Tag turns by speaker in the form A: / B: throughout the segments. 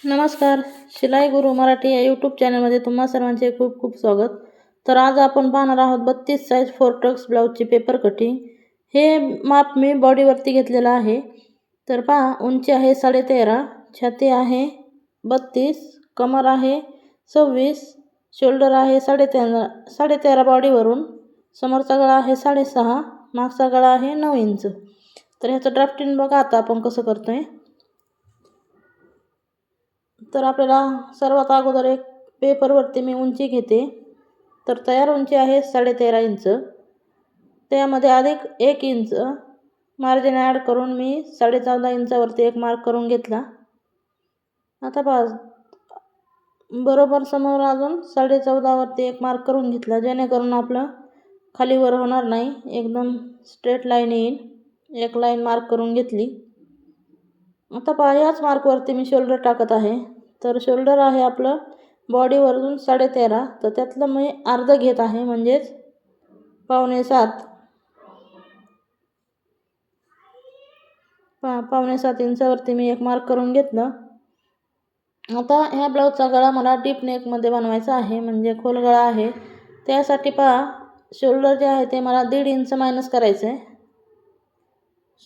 A: नमस्कार. शिलाई गुरु मराठी या यूट्यूब चॅनलमध्ये तुम्हा सर्वांचे खूप खूप स्वागत. तर आज आपण पाहणार आहोत 32 साईज 4 टक्स ब्लाऊजची पेपर कटिंग. हे माप मी बॉडीवरती घेतलेलं आहे. तर पहा, उंची आहे 13.5, छाती आहे 32, कमर आहे 26, शोल्डर आहे 13.5 बॉडीवरून, समोरचा गळा आहे 6.5, मागचा गळा आहे 9 इंच. तर ह्याचं ड्राफ्टिंग बघा आता आपण कसं करतोय. तर आपल्याला सर्वात अगोदर एक पेपरवरती मी उंची घेते. तर तयार उंची आहे 13.5 इंच. त्यामध्ये अधिक 1 इंच मार्जिन ॲड करून मी 14.5 इंचावरती एक मार्क करून घेतला. आता पहा, बरोबर समोर अजून 14.5 वरती एक मार्क करून घेतला, जेणेकरून आपलं खाली वर होणार नाही, एकदम स्ट्रेट लाईन येईल. एक लाईन मार्क करून घेतली. आता पहा, याच मार्कवरती मी शोल्डर टाकत आहे. तर शोल्डर आहे आपलं बॉडीवरून 13.5, तर त्यातलं मी अर्ध घेत आहे, म्हणजेच 6.25. पावणे 7 इंचावरती मी एक मार्क करून घेतलं. आता ह्या ब्लाऊजचा गळा मला डीप नेकमध्ये बनवायचा आहे, म्हणजे खोल गळा आहे. त्यासाठी पहा, शोल्डर जे आहे ते मला 1.5 इंच मायनस करायचं आहे.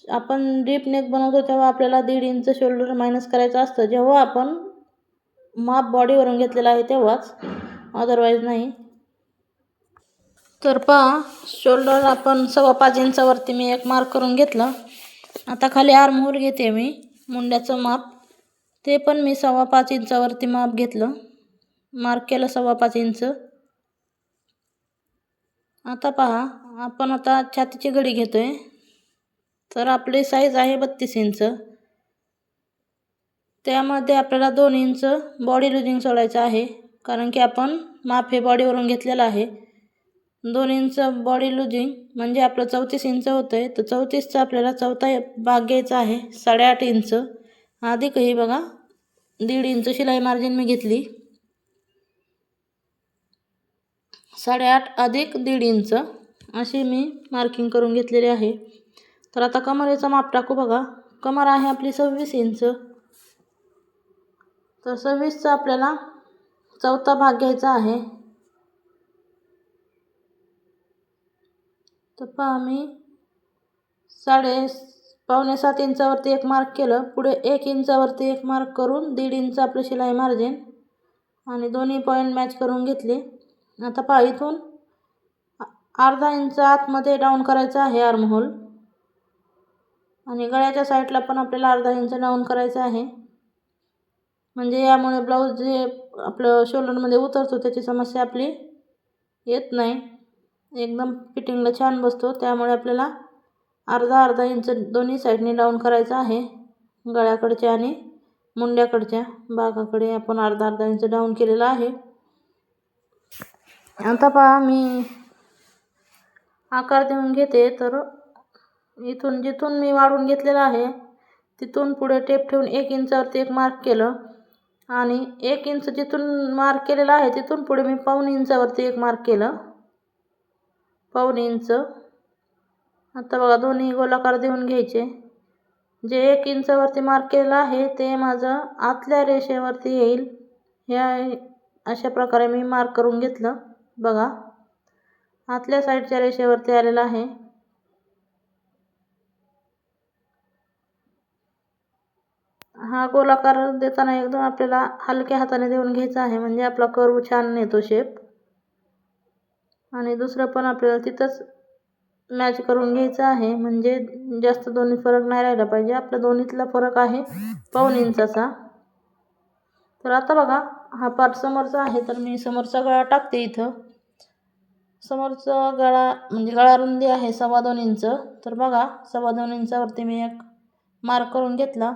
A: आपण डीप नेक बनवतो तेव्हा आपल्याला 1.5 इंच शोल्डर मायनस करायचं असतं, जेव्हा आपण माप बॉडीवरून घेतलेला आहे तेव्हाच, अदरवाईज नाही. तर पहा, शोल्डर आपण 5.25 इंचावरती मी एक मार्क करून घेतलं. आता खाली आर्म होल घेते मी, मुंड्याचं माप, ते पण मी 5.25 इंचावरती माप घेतलं, मार्क केलं 5.25 इंच. आता पहा, आपण आता छातीची घडी घेतोय. तर आपली साईज आहे 32 इंच. त्यामध्ये आपल्याला 2 इंच बॉडी लुजिंग सोडायचं आहे, कारण की आपण माप हे बॉडीवरून घेतलेलं आहे. 2 इंच बॉडी लुजिंग म्हणजे आपलं 34 इंच होतं आहे. तर 34चा आपल्याला चौथा भाग घ्यायचा आहे, 8.5 इंच. अधिकही बघा 1.5 इंच शिलाई मार्जिन मी घेतली. 8.5 अधिक 1.5 इंच अशी मी मार्किंग करून घेतलेली आहे. तर आता कमरेचं माप टाकू. बघा, कमर आहे आपली 26 इंच. तर 26चा आपल्याला चौथा भाग घ्यायचा आहे. तर पहा, मी 7.5 इंचावरती एक मार्क केलं. पुढे 1 इंचावरती एक मार्क करून 1.5 इंच आपलं शिलाई मार्जिन आणि दोन्ही पॉईंट मॅच करून घेतले. आता पहा, इथून अर्धा इंच आतमध्ये डाऊन करायचं आहे आर्म होल, आणि गळ्याच्या साईडला पण आपल्याला अर्धा इंच डाऊन करायचं आहे, म्हणजे यामुळे ब्लाऊज जे आपलं शोल्डरमध्ये उतरतो त्याची समस्या आपली येत नाही, एकदम फिटिंगला छान बसतो. त्यामुळे आपल्याला अर्धा इंच दोन्ही साईडने डाऊन करायचं आहे. गळ्याकडच्या आणि मुंड्याकडच्या भागाकडे आपण अर्धा इंच डाऊन केलेला आहे. आता पहा, मी आकार देऊन घेते. तर इथून जिथून मी वाढून घेतलेला आहे तिथून पुढे टेप ठेवून 1 इंचावरती एक मार्क केलं, आणि 1 इंच जिथून मार्क केलेला आहे तिथून पुढे मी 1.25 इंचावरती एक मार्क केलं, 1.25 इंच. आता बघा, दोन्ही गोलाकार देऊन घ्यायचे. जे 1 इंचावरती मार्क केलेलं आहे ते माझं आतल्या रेषेवरती येईल. ह्या अशा प्रकारे मी मार्क करून घेतलं. बघा, आतल्या साईडच्या रेषेवरती आलेलं आहे. हा गोलाकार देताना एकदम आपल्याला हलक्या हाताने देऊन घ्यायचा आहे, म्हणजे आपला कर्व छान येतो शेप. आणि दुसरं पण आपल्याला तिथंच मॅच करून घ्यायचं आहे, म्हणजे जास्त दोन्ही फरक नाही राहिला पाहिजे. आपला दोन्हीतला फरक आहे 1.25 इंचाचा. तर आता बघा, हा पार्ट समोरचा आहे, तर मी समोरचा गळा टाकते. इथं समोरचा गळा म्हणजे गळा रुंदी आहे 2.25 इंच. तर बघा, 2.25 इंचावरती मी एक मार्क करून घेतला.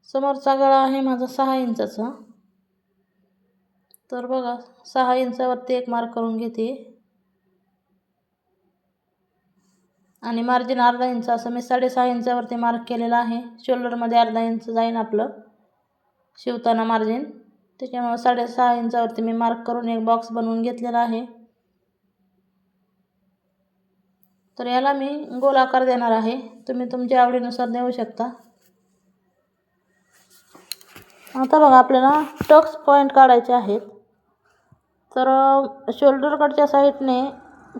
A: समोरचा गळा आहे माझा 6 इंचाचा. तर बघा, 6 इंचावरती एक मार्क करून घेते, आणि मार्जिन अर्धा इंच असं मी 6.5 इंचावरती मार्क केलेलं आहे. शोल्डरमध्ये अर्धा इंच जाईन आपलं शिवताना मार्जिन, त्याच्यामुळे 6.5 इंचावरती मी मार्क करून एक बॉक्स बनवून घेतलेला आहे. तर याला मी गोल आकार देणार आहे, तुम्ही तुमच्या आवडीनुसार देऊ शकता. आता बघा आपल्याला टक्स पॉईंट काढायचे आहेत. तर शोल्डरकडच्या साईडने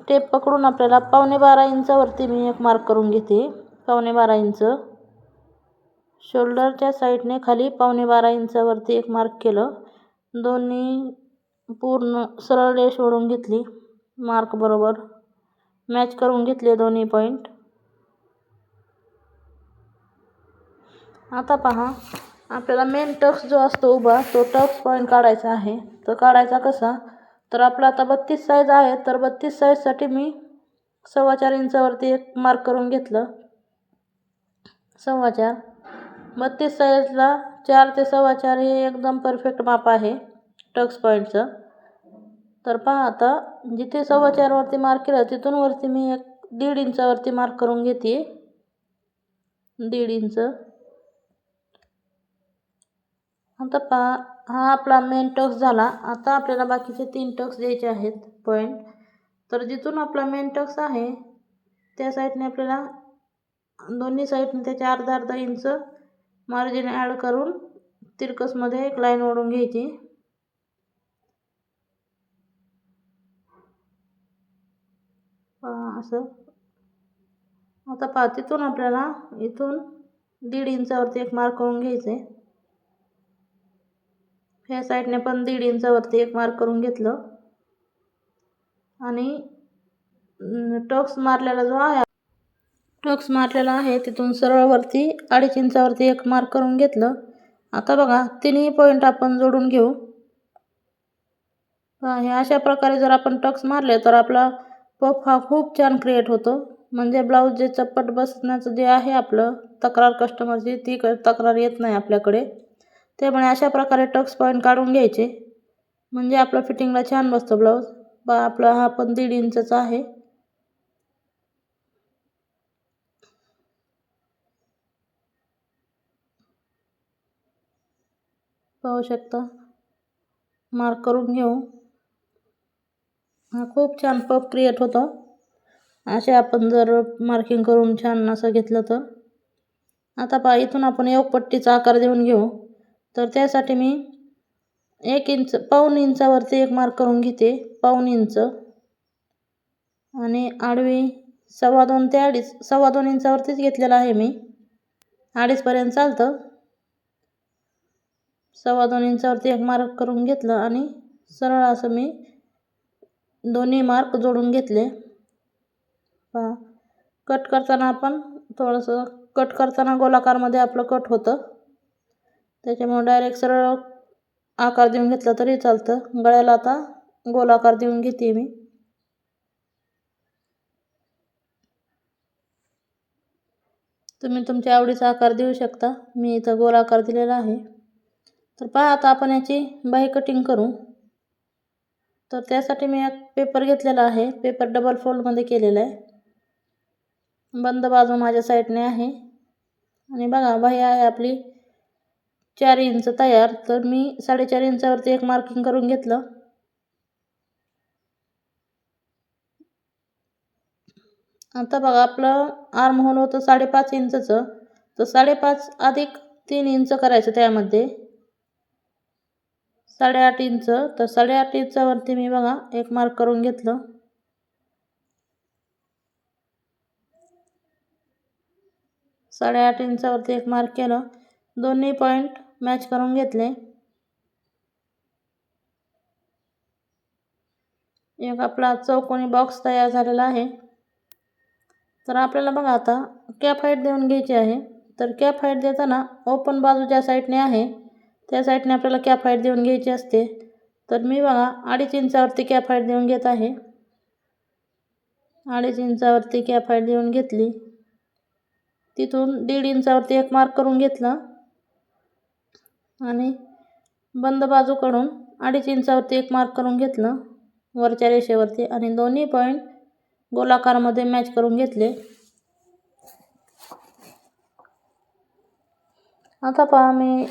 A: टेप पकडून आपल्याला 12.25 इंचावरती मी एक मार्क करून घेते. 12.25 इंच शोल्डरच्या साईडने खाली 12.25 इंचावरती एक मार्क केलं. दोन्ही पूर्ण सरळ रेष ओढून घेतली. मार्क बरोबर मॅच करून घेतले दोन्ही पॉईंट. आता पहा आपल्याला मेन टक्स जो असतो उभा तो टक्स पॉईंट काढायचा आहे. तर काढायचा कसा, तर आपला आता 32 साईज आहे. तर 32 साईजसाठी मी 4.25 इंचावरती एक मार्क करून घेतलं. 4.25 32 साईजला 4 ते 4.25 हे एकदम परफेक्ट माप आहे टक्स पॉईंटचं. तर पहा आता जिथे 4.25 वरती मार्क केलं तिथून वरती मी एक 1.5 इंचावरती मार्क करून घेते. 1.5 इंच. आता पहा हा आपला मेन टक्स झाला. आता आपल्याला बाकीचे 3 टक्स द्यायचे आहेत पॉईंट. तर जिथून आपला मेन टक्स आहे त्या साईडने आपल्याला दोन्ही साईडने त्याच्या अर्धा इंच मार्जिन ॲड करून तिरकसमध्ये एक लाईन ओढून घ्यायची. असं. आता पहा तिथून आपल्याला इथून 1.5 इंचावरती एक मार्क करून घ्यायचे. ह्या साईडने पण 1.5 इंचावरती एक मार्क करून घेतलं. आणि टक्स मारलेला जो आहे टक्स मारलेला आहे तिथून सरळ वरती 2.5 इंचावरती एक मार्क करून घेतलं. आता बघा तिन्ही पॉईंट आपण जोडून घेऊ. हे अशा प्रकारे जर आपण टक्स मारले तर आपला पफ हा खूप छान क्रिएट होतो. म्हणजे ब्लाऊज जे चप्पट बसण्याचं जे आहे आपलं तक्रार कस्टमरची ती तक्रार येत नाही आपल्याकडे. त्यामुळे अशा प्रकारे टक्स पॉईंट काढून घ्यायचे म्हणजे आपलं फिटिंगला छान बसतो ब्लाऊज. आपला हा पण 1.5 इंचचा आहे. पाहू शकता मार्क करून घेऊ. हा खूप छान पफ क्रिएट होतो असे आपण जर मार्किंग करून छान असं घेतलं तर. आता पहा इथून आपण योगपट्टीचा आकार देऊन घेऊ. तर त्यासाठी मी 1 इंच 1.25 इंचावरती एक मार्क करून घेते. 1.25 इंच आणि आडवी 2.25 ते 2.5 2.25 इंचावरतीच घेतलेला आहे मी. 2.5 पर्यंत चालतं. 2.25 इंचावरती एक मार्क करून घेतलं आणि सरळ असं मी दोन्ही मार्क जोडून घेतले. पहा कट करताना आपण थोडंसं कट करताना गोलाकारमध्ये आपलं कट होतं. त्याच्यामुळे डायरेक्ट सरळ आकार देऊन घेतला तरी चालतं. गळ्याला आता गोलाकार देऊन घेते मी. तुम्ही तुमच्या आवडीचा आकार देऊ शकता. मी इथं गोलाकार दिलेला आहे. तर पहा आता आपण याची बाही कटिंग करू. तर त्यासाठी मी एक पेपर घेतलेला आहे. पेपर डबल फोल्डमध्ये केलेला आहे. बंद बाजू माझ्या साईडने आहे आणि बघा बाही आहे आपली 4 इंच तयार. तर मी 4.5 इंचावरती एक मार्किंग करून घेतलं. आता बघा आपलं आर्म होल होतं 5.5 इंचचं. तर 5.5 अधिक 3 इंच करायचं त्यामध्ये 8.5 इंच. तर 8.5 इंचावरती मी बघा एक मार्क करून घेतलं. 8.5 इंचावरती एक मार्क केलं. दोन्ही पॉईंट मॅच करून घेतले. एक आपला चौकोनी बॉक्स तयार झालेला आहे. तर आपल्याला बघा आता कॅप हाईट देऊन घ्यायची आहे. तर कॅप हाईट देताना ओपन बाजू ज्या साईडने आहे त्या साईडने आपल्याला कॅप हाईट देऊन घ्यायची असते. तर मी बघा 2.5 इंचावरती कॅप हाईट देऊन घेत आहे. 2.5 इंचावरती कॅप हाईट देऊन घेतली. तिथून 1.5 इंचावरती एक मार्क करून घेतला आणि बंद बाजूकडून 2.5 इंचावरती एक मार्क करून घेतलं वरच्या रेषेवरती आणि दोन्ही पॉईंट गोलाकारमध्ये मॅच करून घेतले. आता पहा मी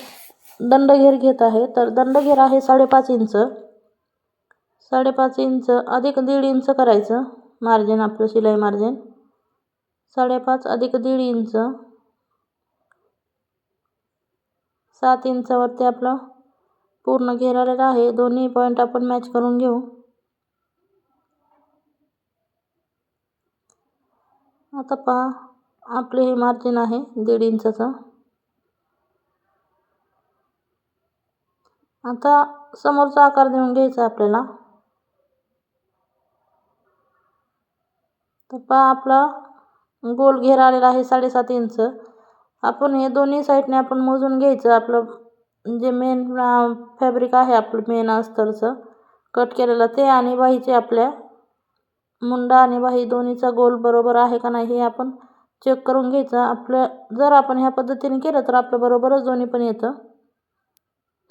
A: दंडघेर घेत आहे. तर दंडघेर आहे 5.5 इंच. 5.5 इंच अधिक 1.5 इंच करायचं मार्जिन आपलं शिलाई मार्जिन. 5.5 अधिक 1.5 इंच 7 इंचावरती आपलं पूर्ण घेर आलेला आहे. दोन्ही पॉईंट आपण मॅच करून घेऊ. आता पहा, आपले हे मार्जिन आहे 1.5 इंचाचं. आता समोरचा आकार देऊन घ्यायचा आपल्याला. तर पहा, आपला गोल घेर आलेला आहे 7.5 इंच. आपण हे दोन्ही साईडने आपण मोजून घ्यायचं. आपलं जे मेन फॅब्रिक आहे आपलं मेन अस्तरचं कट केलेलं ते आणि बाहीचे आपल्या मुंडा आणि बाही दोन्हीचा गोल बरोबर आहे का नाही हे आपण चेक करून घ्यायचं. आपलं जर आपण ह्या पद्धतीने केलं तर आपलं बरोबरच दोन्ही पण येतं.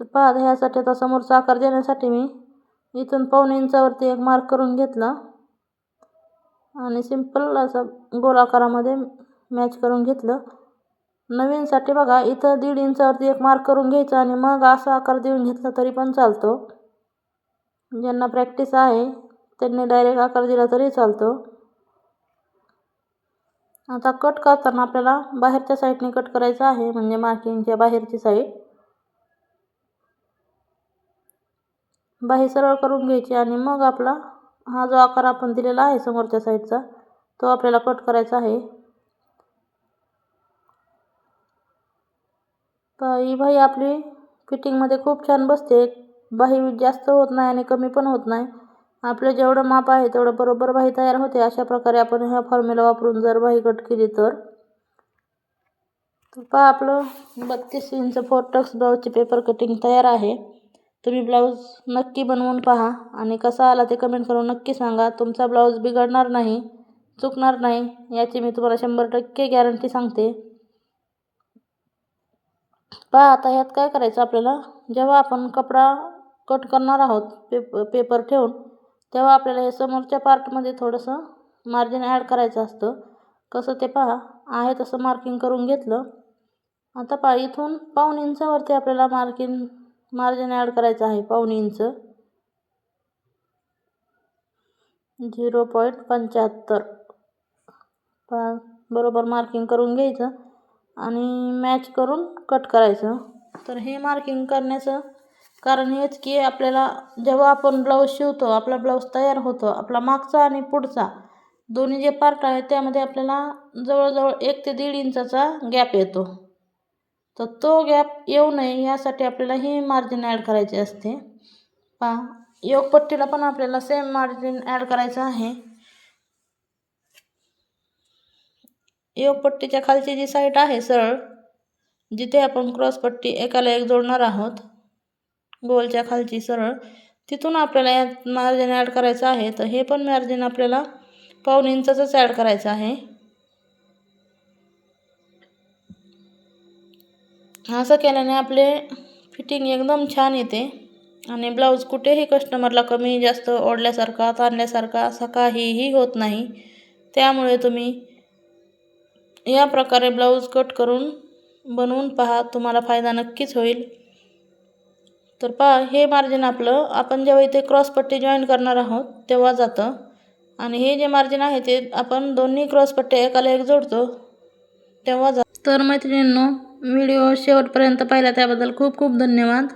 A: तर पहा, ह्यासाठी आता समोरचा आकार देण्यासाठी मी इथून 1.25 इंचावरती एक मार्क करून घेतला आणि सिंपल असं गोल आकारामध्ये मॅच करून घेतलं. नवीनसाठी बघा, इथं 1.5 इंचावरती एक मार्क करून घ्यायचा आणि मग असा आकार देऊन घेतला तरी पण चालतो. ज्यांना प्रॅक्टिस आहे त्यांनी डायरेक्ट आकार दिला तरी चालतो. आता कट करताना आपल्याला बाहेरच्या साईडने कट करायचं आहे, म्हणजे मार्किंगच्या बाहेरची साईड. बाही सरळ करून घ्यायची आणि मग आपला हा जो आकार आपण दिलेला आहे समोरच्या साईडचा तो आपल्याला कट करायचा आहे. तर ही बाही आपली फिटिंगमध्ये खूप छान बसते. बाही जास्त होत नाही आणि कमी पण होत नाही. आपलं जेवढं माप आहे तेवढं बरोबर बाही तयार होते. अशा प्रकारे आपण ह्या फॉर्म्युला वापरून जर बाही कट केली तर पहा, आपलं 32 इंच 4 टक्स ब्लाऊजची पेपर कटिंग तयार आहे. तुम्ही ब्लाऊज नक्की बनवून पहा आणि कसा आला ते कमेंट करून नक्की सांगा. तुमचा ब्लाऊज बिघडणार नाही, चुकणार नाही याची मी तुम्हाला 100% गॅरंटी सांगते. पहा, आता ह्यात काय करायचं आपल्याला, जेव्हा आपण कपडा कट करणार आहोत पेपर ठेवून, तेव्हा आपल्याला हे समोरच्या पार्टमध्ये थोडंसं मार्जिन ॲड करायचं असतं. कसं ते पहा, आहे तसं मार्किंग करून घेतलं. आता पहा, इथून 1.25 इंचावरती आपल्याला मार्जिन ॲड करायचं आहे. 1.25 इंच 0.75 पहा, बरोबर मार्किंग करून घ्यायचं आणि मॅच करून कट करायचं. तर हे मार्किंग करण्याचं कारण हेच की आपल्याला जेव्हा आपण ब्लाऊज शिवतो, आपला ब्लाऊज तयार होतो, आपला मागचा आणि पुढचा दोन्ही जे पार्ट आहेत त्यामध्ये आपल्याला जवळजवळ 1 ते 1.5 इंचाचा गॅप येतो. तर तो गॅप येऊ नये यासाठी आपल्याला ही मार्जिन ॲड करायची असते. पहा, योगपट्टीला पण आपल्याला सेम मार्जिन ॲड करायचं आहे. योगपट्टीच्या खालची जी साईड आहे सरळ, जिथे आपण क्रॉसपट्टी एकाला एक जोडणार आहोत गोलच्या खालची सरळ, तिथून आपल्याला यात मार्जिन ॲड करायचं आहे. तर हे पण मार्जिन आपल्याला 1.25 इंचाचंच ॲड करायचं आहे. असं केल्याने आपले फिटिंग एकदम छान येते आणि ब्लाऊज कुठेही कस्टमरला कमी जास्त ओढल्यासारखा ताणल्यासारखा असा काहीही होत नाही. त्यामुळे तुम्ही या प्रकारे ब्लाऊज कट करून बनवून पहा, तुम्हाला फायदा नक्कीच होईल. तर पहा, हे मार्जिन आपलं आपण जेव्हा इथे क्रॉसपट्टी जॉईन करणार आहोत तेव्हा जातं आणि हे जे मार्जिन आहे ते आपण दोन्ही क्रॉसपट्टी एकाला एक जोडतो तेव्हा जातं. तर मैत्रिणींनो, व्हिडिओ शेवटपर्यंत पाहिला त्याबद्दल खूप खूप धन्यवाद.